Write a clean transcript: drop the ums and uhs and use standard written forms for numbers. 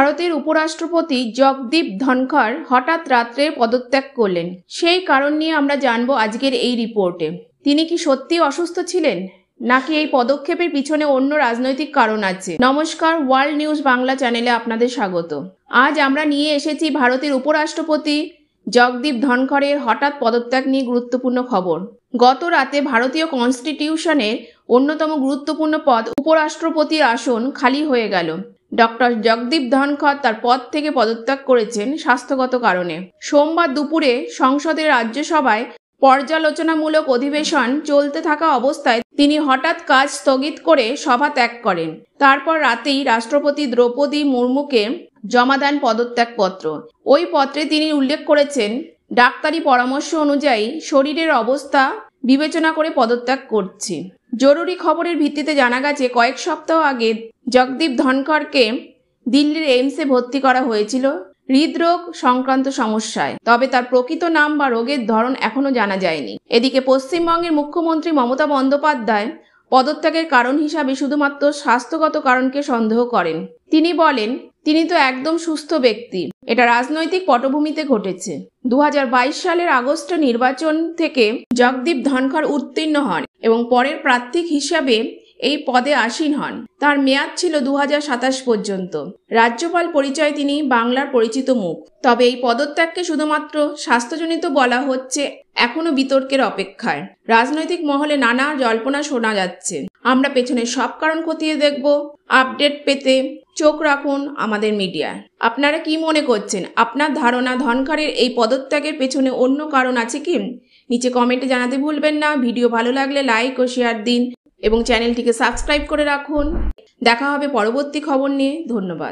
ভারতের উপরাষ্ট্রপতি জগদীপ ধনখড় হঠাৎ রাত্রে পদত্যাগ করলেন। সেই কারণ নিয়ে আমরা জানবো আজকের এই রিপোর্টে। তিনি কি সত্যি অসুস্থ ছিলেন, নাকি এই পদক্ষেপের পিছনে অন্য রাজনৈতিক কারণ আছে? নমস্কার, ওয়ার্ল্ড নিউজ বাংলা চ্যানেলে আপনাদের স্বাগত। আজ আমরা নিয়ে এসেছি ভারতের উপরাষ্ট্রপতি জগদীপ ধনখড়ের হঠাৎ পদত্যাগ নিয়ে গুরুত্বপূর্ণ খবর। গত রাতে ভারতীয় কনস্টিটিউশনের অন্যতম গুরুত্বপূর্ণ পদ উপরাষ্ট্রপতির আসন খালি হয়ে গেল। ডক্টর জগদীপ ধনখড় তার পদ থেকে পদত্যাগ করেছেন স্বাস্থ্যগত কারণে। সোমবার দুপুরে সংসদের রাজ্যসভায় পর্যালোচনামূলক অধিবেশন চলতে থাকা অবস্থায় তিনি হঠাৎ কাজ স্থগিত করে সভা ত্যাগ করেন। তারপর রাতেই রাষ্ট্রপতি দ্রৌপদী মুর্মুকে জমা দেন পদত্যাগপত্র। ওই পত্রে তিনি উল্লেখ করেছেন, ডাক্তারি পরামর্শ অনুযায়ী শরীরের অবস্থা বিবেচনা করে পদত্যাগ করছি। জরুরি খবরের ভিত্তিতে জানা গেছে, কয়েক সপ্তাহ আগে জগদীপ ধনখড়কে দিল্লির এইমসে ভর্তি করা হয়েছিল হৃদরোগ সংক্রান্ত সমস্যায়। তবে তার প্রকৃত নাম বা রোগের ধরন এখনো জানা যায়নি। এদিকে পশ্চিমবঙ্গের মুখ্যমন্ত্রী মমতা বন্দ্যোপাধ্যায় পদত্যাগের কারণ হিসাবে শুধুমাত্র স্বাস্থ্যগত কারণকে সন্দেহ করেন। তিনি বলেন, তিনি তো একদম সুস্থ ব্যক্তি, এটা রাজনৈতিক পটভূমিতে ঘটেছে। 2022 সালের আগস্টে নির্বাচন থেকে জগদীপ ধনখড় উত্তীর্ণ হন এবং পরের প্রার্থী হিসাবে এই পদে আসীন হন। তার মেয়াদ ছিল 2027 পর্যন্ত। রাজ্যপাল পরিচয়ে তিনি বাংলার পরিচিত মুখ। তবে এই পদত্যাগকে শুধুমাত্র স্বাস্থ্যজনিত বলা হচ্ছে এখনো বিতর্কের অপেক্ষায়। রাজনৈতিক মহলে নানা জল্পনা শোনা যাচ্ছে। আমরা পেছনের সব কারণ খতিয়ে দেখব। আপডেট পেতে চোখ রাখুন আমাদের মিডিয়ায়। আপনারা কি মনে করছেন? আপনার ধারণা ধনখড়ের এই পদত্যাগের পেছনে অন্য কারণ আছে কি? নিচে কমেন্টে জানাতে ভুলবেন না। ভিডিও ভালো লাগলে লাইক ও শেয়ার দিন এবং চ্যানেলটিকে সাবস্ক্রাইব করে রাখুন। দেখা হবে পরবর্তী খবর নিয়ে। ধন্যবাদ।